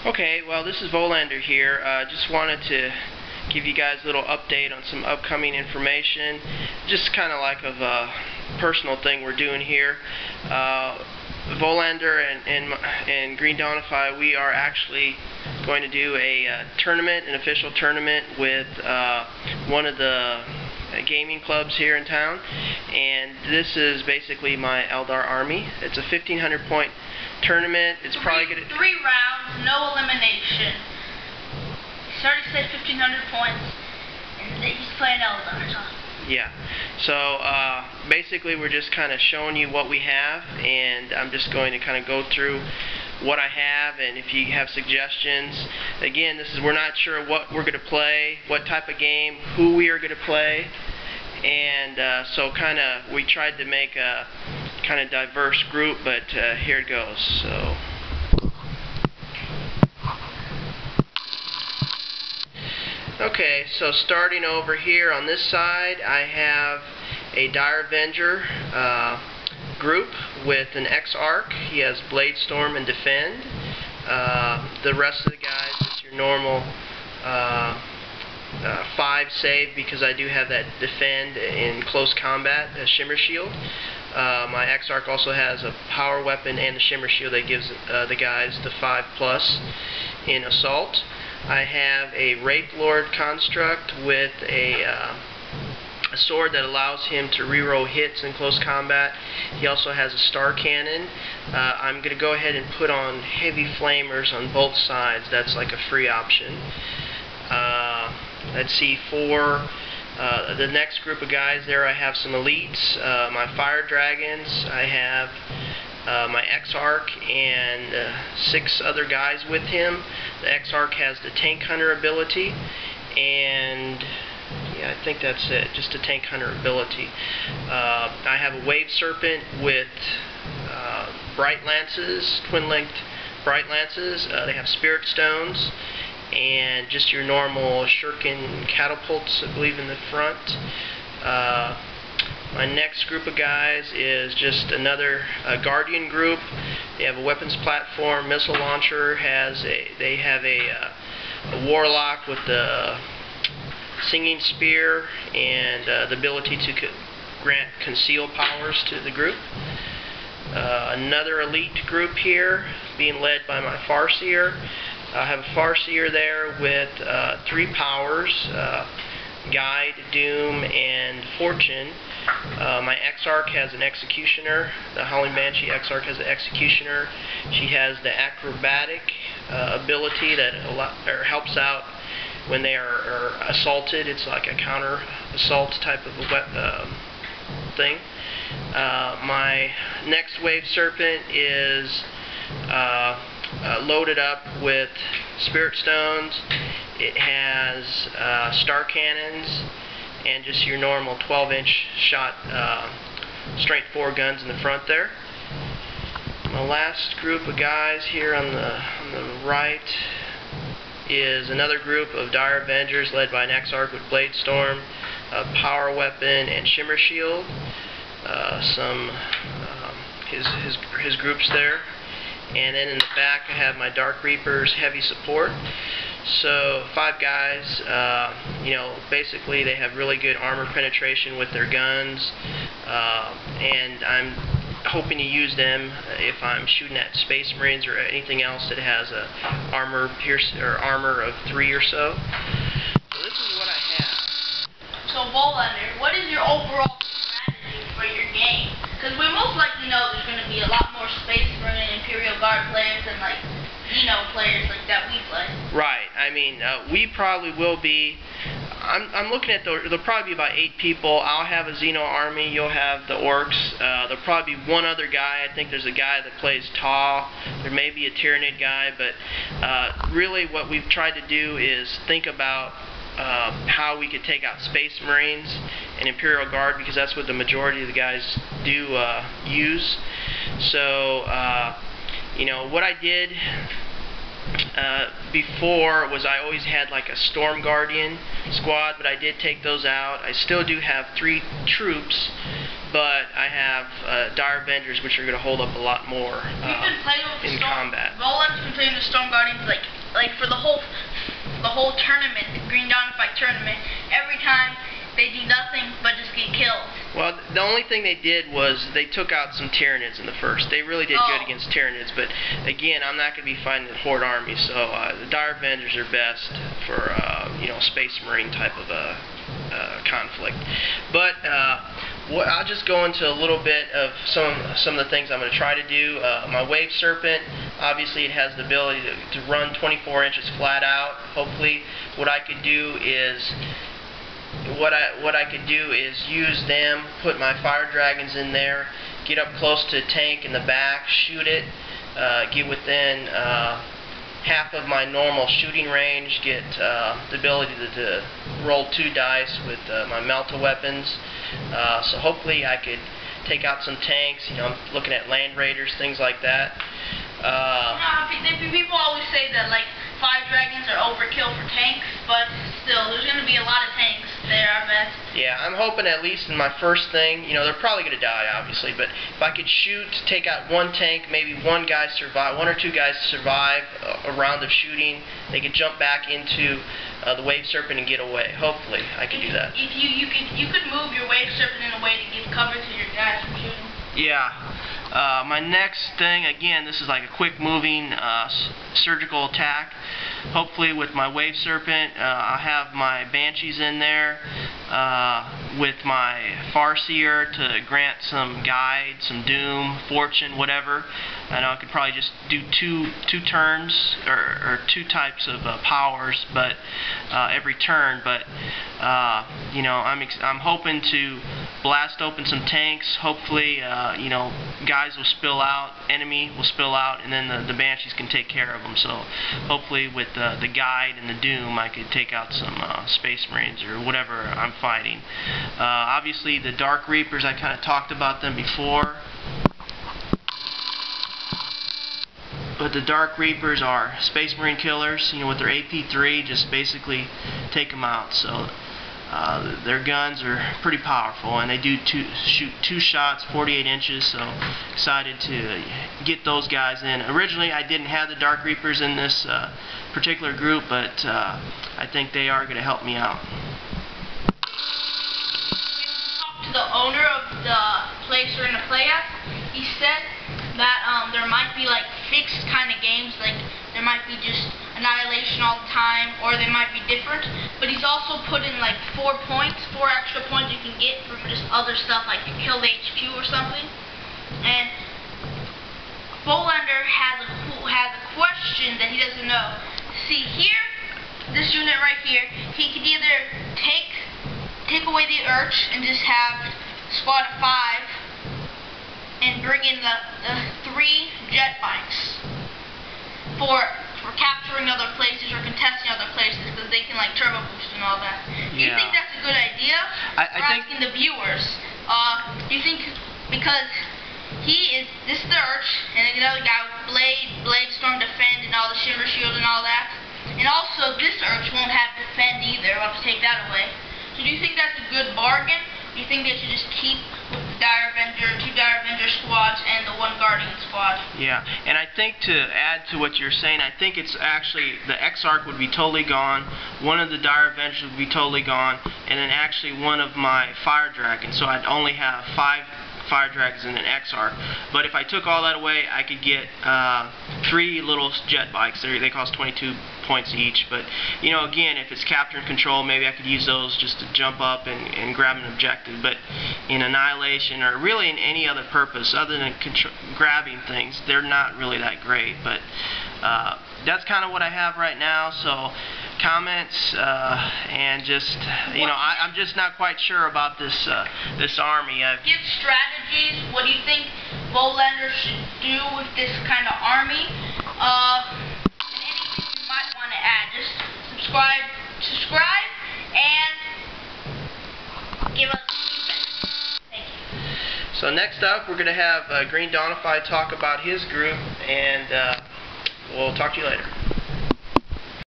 Okay, well, this is Volander here. Just wanted to give you guys a little update on some upcoming information. Just kind of like of a personal thing we're doing here. Volander and Greendawnify, we are actually going to do a tournament, an official tournament with one of the gaming clubs here in town, and this is basically my Eldar army. It's a 1,500 point tournament. It's probably going to 3 rounds, no elimination. He's already said 1,500 points, and he's playing Eldar. So. Yeah. So basically, we're just kind of showing you what we have, and I'm just going to kind of go through what I have, and if you have suggestions. Again, we're not sure what we're going to play, what type of game, who we are going to play, and so kind of we tried to make a kind of diverse group, but here it goes. So. Okay, so starting over here on this side, I have a Dire Avenger group with an X-Arc. He has Blade Storm and Defend. The rest of the guys, it's your normal 5 save, because I do have that Defend in close combat, a Shimmer Shield. My X-Arc also has a power weapon and a Shimmer Shield that gives the guys the 5+ in Assault. I have a Wraith Lord construct with a sword that allows him to reroll hits in close combat. He also has a Star Cannon. I'm going to go ahead and put on heavy flamers on both sides. That's like a free option. Let's see, for the next group of guys there, I have some elites. My Fire Dragons. I have my X-Arc and 6 other guys with him. The X-Arc has the Tank Hunter ability, and yeah, I think that's it, just a Tank Hunter ability. I have a Wave Serpent with Bright Lances, twin-linked Bright Lances. They have Spirit Stones, and just your normal Shuriken Catapults, I believe, in the front. My next group of guys is just another Guardian group. They have a weapons platform, missile launcher. They have a Warlock with the Singing Spear and the ability to grant conceal powers to the group. Another elite group here, being led by my Farseer. I have a Farseer there with 3 powers. Guide, Doom, and Fortune. My X-Arc has an Executioner. The Howling Banshee X-Arc has an Executioner. She has the Acrobatic ability that helps out when they are assaulted. It's like a counter assault type of a thing. My next Wave Serpent is loaded up with Spirit Stones. It has Star Cannons and just your normal 12-inch shot strength 4 guns in the front there. My last group of guys here on the right is another group of Dire Avengers led by an X-Arc with Blade Storm, a power weapon, and Shimmer Shield. His groups there. And then in the back I have my Dark Reapers heavy support. So 5 guys, you know, basically they have really good armor penetration with their guns, and I'm hoping to use them if I'm shooting at Space Marines or anything else that has a armor of 3 or so. So this is what I have. So Volander, what is your overall strategy for your game? Because we most likely know there's going to be a lot more Space Marine, Imperial Guard players, and like players like that we play. Right. I mean, we probably will be. I'm looking at there'll probably be about 8 people. I'll have a Xeno army. You'll have the Orcs. There'll probably be one other guy. I think there's a guy that plays Taw. There may be a Tyranid guy, but really what we've tried to do is think about how we could take out Space Marines and Imperial Guard, because that's what the majority of the guys do use. So, you know, what I did before was I always had like a Storm Guardian squad, but I did take those out. I still do have 3 troops, but I have Dire Avengers, which are going to hold up a lot more in combat. Roland's been playing the Storm Guardians like whole tournament, the Greendawnify tournament, every time they do nothing but just get killed. Well, the only thing they did was they took out some Tyranids in the first. They really did good against Tyranids, but again, I'm not going to be fighting the Horde army, so the Dire Avengers are best for Space Marine type of conflict. But I'll just go into a little bit of some of the things I'm going to try to do. My Wave Serpent, obviously it has the ability to run 24 inches flat out. Hopefully what I could do is use them, put my Fire Dragons in there, get up close to a tank in the back, shoot it, get within half of my normal shooting range, get the ability to roll 2 dice with my Melta weapons. So hopefully I could take out some tanks. I'm looking at Land Raiders, things like that. People always say that like Fire Dragons are overkill for tanks, but still, there's going to be a lot of tanks there, I bet. Yeah, I'm hoping at least in my first thing, they're probably going to die, obviously, but if I could shoot, take out 1 tank, maybe 1 guy survive, 1 or 2 guys survive a round of shooting, they could jump back into the Wave Serpent and get away. Hopefully, I could do that. If you could move your Wave Serpent in a way to give cover to your guys from shooting. Yeah. My next thing, again, this is like a quick moving surgical attack. Hopefully with my Wave Serpent, I'll have my Banshees in there with my Farseer to grant some guide, some doom, fortune, whatever. I know I could probably just do two turns or 2 types of powers, but every turn. But I'm hoping to blast open some tanks. Hopefully, guys will spill out, enemy will spill out, and then the Banshees can take care of them. So hopefully with the guide and the doom, I could take out some Space Marines or whatever I'm fighting. Obviously, the Dark Reapers, I kind of talked about them before. But the Dark Reapers are Space Marine killers. With their AP3, just basically take them out. So their guns are pretty powerful, and they do shoot 2 shots, 48 inches. So excited to get those guys in. Originally, I didn't have the Dark Reapers in this particular group, but I think they are going to help me out. To the owner of the place we're going to play at, he said that there might be like fixed kind of games, like there might be just annihilation all the time, or they might be different, but he's also put in like 4 extra points you can get from just other stuff, like you kill the HQ or something. And Volander has a question that he doesn't know. See here, this unit right here, he could either take away the Urch and just have squad of 5 and bring in the 3 jet bikes for capturing other places or contesting other places, because they can like turbo boost and all that. Do you think that's a good idea? I think asking the viewers. Do you think, because this is the Urch and another guy with Blade, Storm Defend, and all the Shimmer Shield and all that. And also this Urch won't have Defend either. We'll have to take that away. So do you think that's a good bargain? Do you think they should just keep with the 2 Dire Avenger squads and the 1 Guardian squad? Yeah, and I think to add to what you're saying, I think it's actually the Exarch would be totally gone, 1 of the Dire Avengers would be totally gone, and then actually 1 of my Fire Dragons. So I'd only have 5 Fire Dragons and an Exarch. But if I took all that away, I could get 3 little jet bikes. They cost 22 points each. But again, if it's capture and control, maybe I could use those just to jump up and grab an objective. But in annihilation, or really in any other purpose other than grabbing things, they're not really that great. But that's kind of what I have right now. So comments and just I'm just not quite sure about this army. Give strategies. What do you think Volander should do with this kind of army? And anything you might want to add. Just subscribe and give us feedback. Thank you. So next up, we're going to have Greendawnify talk about his group, and we'll talk to you later.